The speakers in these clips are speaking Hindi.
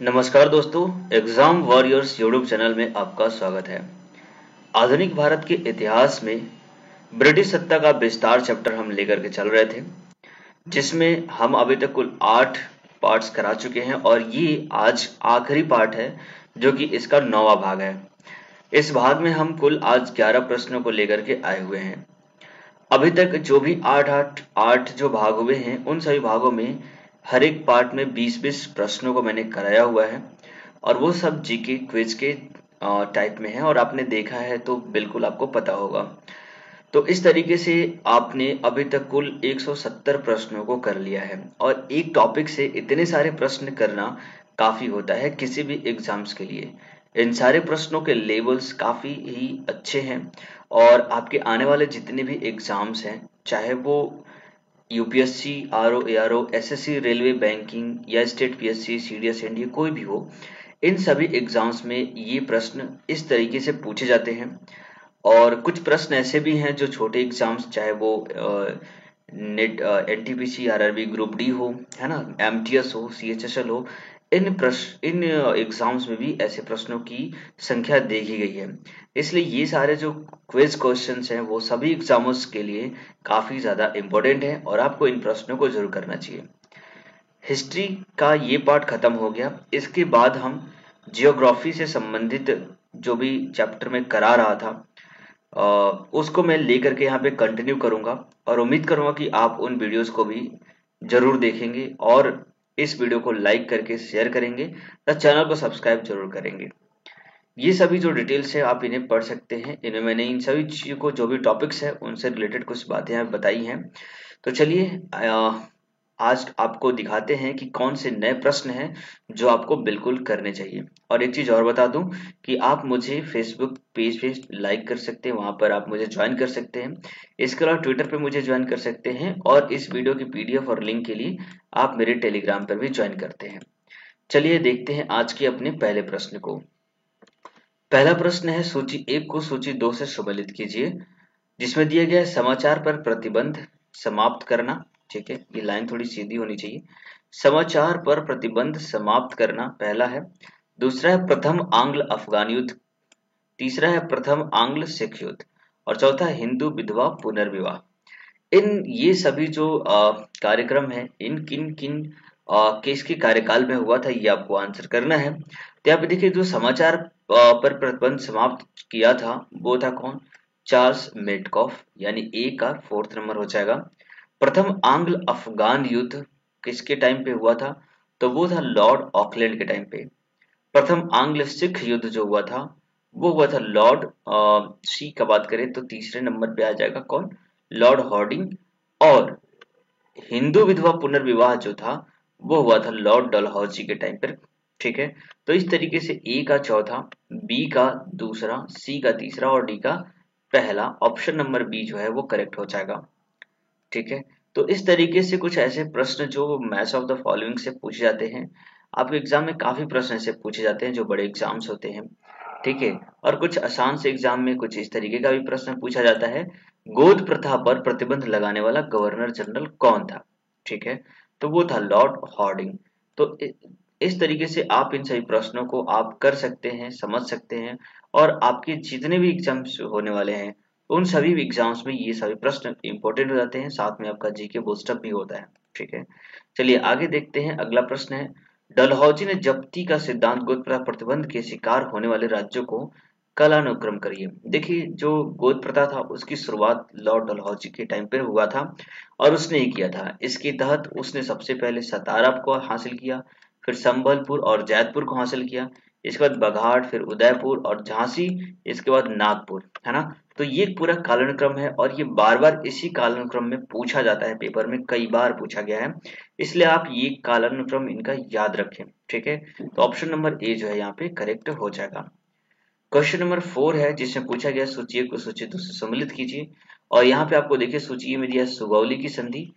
नमस्कार दोस्तों, एग्जाम वॉरियर्स यूट्यूब चैनल में आपका स्वागत है। आधुनिक भारत के इतिहास में ब्रिटिश सत्ता का विस्तार चैप्टर हम लेकर के चल रहे थे, जिसमें हम अभी तक कुल 8 पार्ट्स करा चुके हैं और ये आज आखिरी पार्ट है जो कि इसका 9वां भाग है। इस भाग में हम कुल आज 11 प्रश्नों को लेकर के आए हुए हैं। अभी तक जो भी आठ जो भाग हुए हैं उन सभी भागों में हर एक पार्ट में 20-20 प्रश्नों को मैंने कराया हुआ है और वो सब जीके क्विज के टाइप में है और आपने देखा है तो बिल्कुल आपको पता होगा। तो इस तरीके से आपने अभी तक कुल 170 प्रश्नों को कर लिया है और एक टॉपिक से इतने सारे प्रश्न करना काफी होता है किसी भी एग्जाम्स के लिए। इन सारे प्रश्नों के लेवल्स काफी ही अच्छे हैं और आपके आने वाले जितने भी एग्जाम्स हैं, चाहे वो UPSC, RO, ARO, SSC, railway, banking या स्टेट पीएससी, सीडीएस, एनडीए, कोई भी हो, इन सभी एग्जाम्स में ये प्रश्न इस तरीके से पूछे जाते हैं। और कुछ प्रश्न ऐसे भी हैं जो छोटे एग्जाम्स, चाहे वो net, NTPC, RRB, group D हो, है ना, एमटीएस हो, सीएचएसएल हो, इन एग्जाम्स में भी ऐसे प्रश्नों की संख्या देखी गई है। इसलिए ये सारे जो क्विज क्वेश्चंस हैं वो सभी एग्जाम्स के लिए काफी ज्यादा इम्पोर्टेंट है और आपको इन प्रश्नों को जरूर करना चाहिए। हिस्ट्री का ये पार्ट खत्म हो गया। इसके बाद हम जियोग्राफी से संबंधित जो भी चैप्टर में करा रहा था अ, उसको मैं लेकर के यहाँ पे कंटिन्यू करूंगा और उम्मीद करूंगा कि आप उन वीडियोस को भी जरूर देखेंगे और इस वीडियो को लाइक करके शेयर करेंगे तथा चैनल को सब्सक्राइब जरूर करेंगे। ये सभी जो डिटेल्स है आप इन्हें पढ़ सकते हैं। इन्हें मैंने इन सभी चीजों को, जो भी टॉपिक्स है उनसे रिलेटेड कुछ बातें यहाँ बताई हैं। तो चलिए आज आपको दिखाते हैं कि कौन से नए प्रश्न हैं जो आपको बिल्कुल करने चाहिए। और एक चीज और बता दूं कि आप मुझे फेसबुक पेज पे लाइक कर सकते हैं, वहां पर आप मुझे ज्वाइन कर सकते हैं। इसके अलावा ट्विटर पे मुझे ज्वाइन कर सकते हैं और इस वीडियो की पीडीएफ और लिंक के लिए आप मेरे टेलीग्राम पर भी ज्वाइन करते हैं। चलिए देखते हैं आज के अपने पहले प्रश्न को। पहला प्रश्न है, सूची 1 को सूची 2 से सम्मिलित कीजिए, जिसमें दिया गया है समाचार पर प्रतिबंध समाप्त करना। ठीक है, ये लाइन थोड़ी सीधी होनी चाहिए। समाचार पर प्रतिबंध समाप्त करना पहला है। दूसरा है प्रथम आंग्ल अफगान युद्ध। तीसरा है प्रथम आंग्ल सिख युद्ध और चौथा है हिंदू विधवा पुनर्विवाह। इन ये सभी जो कार्यक्रम है, इन किन किन किसके कार्यकाल में हुआ था ये आपको आंसर करना है। तो यहाँ पे देखिए, जो समाचार पर प्रतिबंध समाप्त किया था वो था कौन? चार्ल्स मेडकॉफ, यानी ए का 4th नंबर हो जाएगा। प्रथम आंग्ल अफगान युद्ध किसके टाइम पे हुआ था? तो वो था लॉर्ड ऑकलैंड के टाइम पे। प्रथम आंग्ल सिख युद्ध जो हुआ था वो हुआ था लॉर्ड सी का बात करें तो तीसरे नंबर पे आ जाएगा कौन? Lord Harding. और हिंदू विधवा पुनर्विवाह जो था वो हुआ था लॉर्ड डलहौजी के टाइम पर। ठीक है, तो इस तरीके से ए का चौथा, बी का दूसरा, सी का तीसरा और डी का पहला, ऑप्शन नंबर बी जो है वो करेक्ट हो जाएगा। ठीक है, तो इस तरीके से कुछ ऐसे प्रश्न जो मैच ऑफ द फॉलोइंग से पूछे जाते हैं। आपके एग्जाम में काफी प्रश्न ऐसे पूछे जाते हैं जो बड़े एग्जाम्स होते हैं। ठीक है, और कुछ आसान से एग्जाम में कुछ इस तरीके का भी प्रश्न पूछा जाता है, गोद प्रथा पर प्रतिबंध लगाने वाला गवर्नर जनरल कौन था? ठीक है, तो वो था लॉर्ड हॉर्डिंग। तो इस तरीके से आप इन सभी प्रश्नों को आप कर सकते हैं, समझ सकते हैं और आपके जितने भी एग्जाम्स होने वाले हैं उन सभी एग्जाम्स में ये सभी प्रश्न इंपॉर्टेंट हो जाते हैं, साथ में आपका जीके बूस्टअप भी होता है। ठीक है, चलिए आगे देखते हैं। अगला प्रश्न है, डलहौजी ने जब्ती का सिद्धांत गोद प्रथा प्रतिबंध के शिकार होने वाले राज्यों को कालानुक्रम करिए। देखिए, जो गोद प्रथा था उसकी शुरुआत लॉर्ड डलहौजी के टाइम पे हुआ था और उसने ही किया था। इसके तहत उसने सबसे पहले सतारा को हासिल किया, फिर संबलपुर और जैतपुर को हासिल किया, इसके बाद बघाट, फिर उदयपुर और झांसी, इसके बाद नागपुर, है ना। तो ये पूरा कालानुक्रम है और ये बार बार इसी कालानुक्रम में पूछा जाता है, पेपर में कई बार पूछा गया है, इसलिए आप ये कालानुक्रम इनका याद रखें। ठीक है, तो ऑप्शन नंबर ए जो है यहाँ पे करेक्ट हो जाएगा। क्वेश्चन नंबर 4 है जिसमें पूछा गया सूची 1 को सूची 2 से सम्मिलित कीजिए और यहाँ पे आपको देखिए सूची में दिया सुगौली की संधि,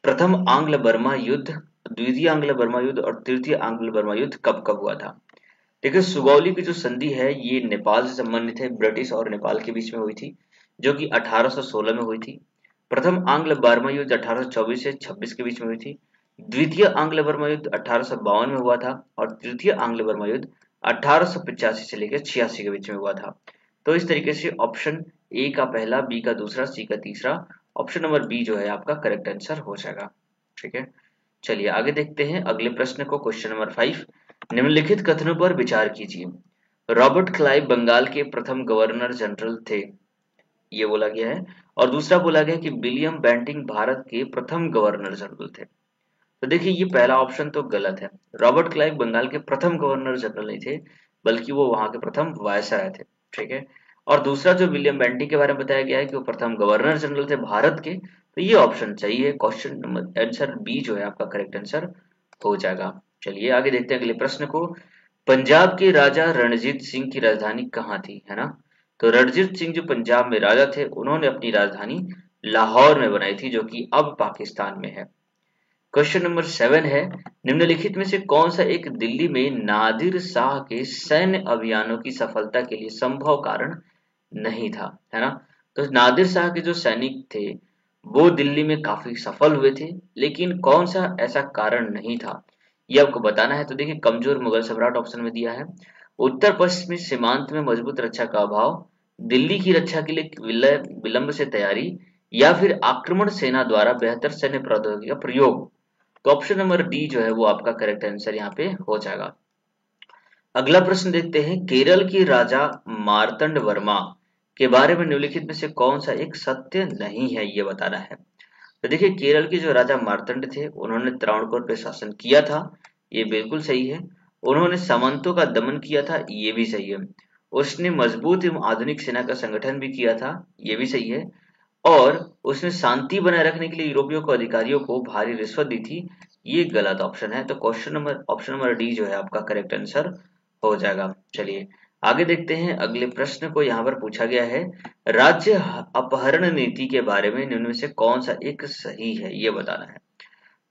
प्रथम आंग्ल बर्मा युद्ध, द्वितीय आंग्ल बर्मा युद्ध और तृतीय आंग्ल बर्मा युद्ध कब कब हुआ था। देखिए, सुगौली की जो संधि है ये नेपाल से संबंधित है, ब्रिटिश और नेपाल के बीच में हुई थी, जो कि 1816 में हुई थी। प्रथम आंग्ल बर्मा युद्ध 1824 से 26 के बीच में हुई थी। द्वितीय आंग्ल बर्मा युद्ध 1852 में हुआ था और तृतीय आंग्ल बर्मा युद्ध 1885 से लेकर 86 के बीच में हुआ था। तो इस तरीके से ऑप्शन ए का पहला, बी का दूसरा, सी का तीसरा, ऑप्शन नंबर बी जो है आपका करेक्ट आंसर हो जाएगा। ठीक है, चलिए आगे देखते हैं अगले प्रश्न को। क्वेश्चन नंबर 5, निम्नलिखित कथनों पर विचार कीजिए। रॉबर्ट क्लाइव बंगाल के प्रथम गवर्नर जनरल थे, ये बोला गया है। और दूसरा बोला गया कि विलियम बेंटिंग भारत के प्रथम गवर्नर जनरल थे। तो देखिए ये पहला ऑप्शन तो गलत है। रॉबर्ट क्लाइव बंगाल के प्रथम गवर्नर जनरल नहीं थे, बल्कि वो वहां के प्रथम वायसराय थे। ठीक है, और दूसरा जो विलियम बेंटिंग के बारे में बताया गया है कि वो प्रथम गवर्नर जनरल थे भारत के, तो ये ऑप्शन सही है। क्वेश्चन नंबर आंसर बी जो है आपका करेक्ट आंसर हो जाएगा। चलिए आगे देखते हैं अगले प्रश्न को। पंजाब के राजा रणजीत सिंह की राजधानी कहाँ थी, है ना। तो रणजीत सिंह जो पंजाब में राजा थे, उन्होंने अपनी राजधानी लाहौर में बनाई थी, जो कि अब पाकिस्तान में है। क्वेश्चन नंबर 7 है, निम्नलिखित में से कौन सा एक दिल्ली में नादिर शाह के सैन्य अभियानों की सफलता के लिए संभव कारण नहीं था, है ना। तो नादिर शाह के जो सैनिक थे वो दिल्ली में काफी सफल हुए थे, लेकिन कौन सा ऐसा कारण नहीं था ये आपको बताना है। तो देखिए, कमजोर मुगल सम्राट ऑप्शन में दिया है, उत्तर पश्चिमी सीमांत में मजबूत रक्षा का अभाव, दिल्ली की रक्षा के लिए विलंब से तैयारी, या फिर आक्रमण सेना द्वारा बेहतर सैन्य प्रौद्योगिकी का प्रयोग। तो ऑप्शन नंबर डी जो है वो आपका करेक्ट आंसर यहाँ पे हो जाएगा। अगला प्रश्न देखते हैं, केरल के राजा मार्तंड वर्मा के बारे में निम्नलिखित में से कौन सा एक सत्य नहीं है, ये बताना है। तो देखिए, केरल के जो राजा मार्तंड थे उन्होंने त्रावणकोर पे शासन किया था, ये बिल्कुल सही है। उन्होंने सामंतों का दमन किया था, ये भी सही है। उसने मजबूत एवं आधुनिक सेना का संगठन भी किया था, ये भी सही है। और उसने शांति बनाए रखने के लिए यूरोपियों को अधिकारियों को भारी रिश्वत दी थी, ये गलत ऑप्शन है। तो ऑप्शन नंबर डी जो है आपका करेक्ट आंसर हो जाएगा। चलिए आगे देखते हैं अगले प्रश्न को। यहाँ पर पूछा गया है, राज्य अपहरण नीति के बारे में निम्न में से कौन सा एक सही है, ये बताना है।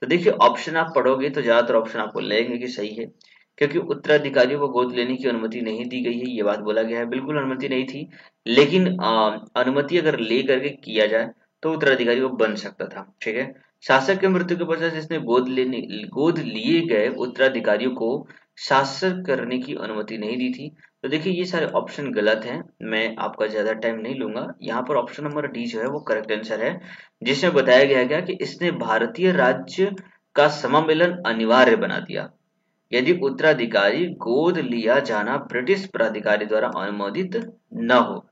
तो देखिए, ऑप्शन आप पढ़ोगे तो ज्यादातर ऑप्शन आपको लगेंगे कि सही है, क्योंकि उत्तराधिकारियों को गोद लेने की अनुमति नहीं दी गई है, ये बात बोला गया है। बिल्कुल अनुमति नहीं थी, लेकिन अनुमति अगर ले करके किया जाए तो उत्तराधिकारी वो बन सकता था। ठीक है, शासक के मृत्यु के पश्चात जिसने गोद लिए गए उत्तराधिकारियों को शासक करने की अनुमति नहीं दी थी। तो देखिए ये सारे ऑप्शन गलत हैं, मैं आपका ज्यादा टाइम नहीं लूंगा। यहाँ पर ऑप्शन नंबर डी जो है वो करेक्ट आंसर है, जिसमें बताया गया है कि इसने भारतीय राज्य का समामेलन अनिवार्य बना दिया यदि उत्तराधिकारी गोद लिया जाना ब्रिटिश प्राधिकारी द्वारा अनुमोदित न हो।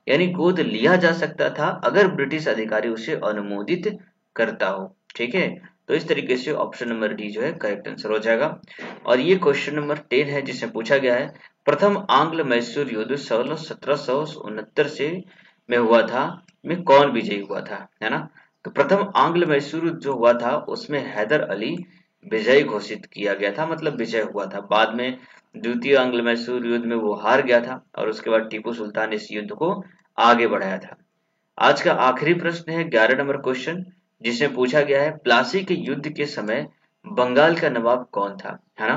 यानी गोद लिया जा सकता था अगर ब्रिटिश अधिकारी उसे अनुमोदित करता हो। ठीक है, तो इस तरीके से ऑप्शन नंबर डी जो है करेक्ट आंसर हो जाएगा। और ये क्वेश्चन नंबर 10 है, जिसमें पूछा गया है, प्रथम आंग्ल मैसूर युद्ध 1769 से में हुआ था, में कौन विजयी हुआ था, है ना। तो प्रथम आंग्ल मैसूर युद्ध जो हुआ था उसमें हैदर अली विजय घोषित किया गया था, मतलब विजय हुआ था। बाद में द्वितीय आंग्ल मैसूर युद्ध में वो हार गया था और उसके बाद टीपू सुल्तान ने इस युद्ध को आगे बढ़ाया था। आज का आखिरी प्रश्न है 11 नंबर क्वेश्चन, जिसमें पूछा गया है, प्लासी के युद्ध के समय बंगाल का नवाब कौन था, है ना।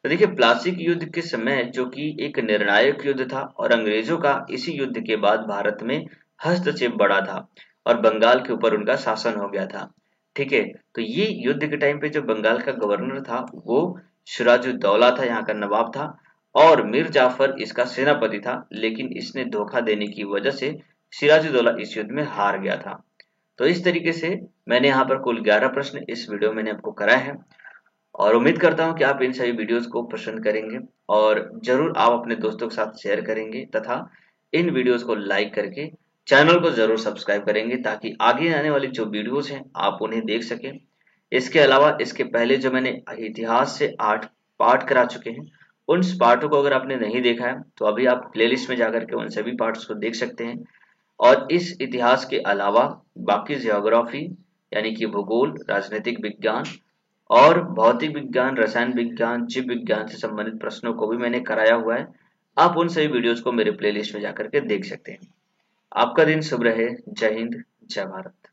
तो देखिए, प्लासी के युद्ध के समय जो कि एक निर्णायक युद्ध था और अंग्रेजों का इसी युद्ध के बाद भारत में हस्तक्षेप बढ़ा था और बंगाल के ऊपर उनका शासन हो गया था। ठीक है, तो ये युद्ध के टाइम पे जो बंगाल का गवर्नर था वो सिराजुद्दौला था, यहाँ का नवाब था, और मीर जाफर इसका सेनापति था, लेकिन इसने धोखा देने की वजह से सिराजुद्दौला इस युद्ध में हार गया था। तो इस तरीके से मैंने यहाँ पर कुल 11 प्रश्न इस वीडियो में मैंने आपको कराए हैं, और उम्मीद करता हूँ कि आप इन सभी वीडियोस को पसंद करेंगे और जरूर आप अपने दोस्तों के साथ शेयर करेंगे तथा इन वीडियोस को लाइक करके चैनल को जरूर सब्सक्राइब करेंगे, ताकि आगे आने वाली जो वीडियोस हैं आप उन्हें देख सकें। इसके अलावा इसके पहले जो मैंने इतिहास से 8 पार्ट करा चुके हैं, उन पार्टों को अगर आपने नहीं देखा है तो अभी आप प्लेलिस्ट में जाकर के उन सभी पार्ट्स को देख सकते हैं। और इस इतिहास के अलावा बाकी ज्योग्राफी यानी कि भूगोल, राजनीतिक विज्ञान और भौतिक विज्ञान, रसायन विज्ञान, जीव विज्ञान से संबंधित प्रश्नों को भी मैंने कराया हुआ है। आप उन सभी वीडियोस को मेरे प्लेलिस्ट में जाकर के देख सकते हैं। आपका दिन शुभ रहे। जय हिंद, जय भारत।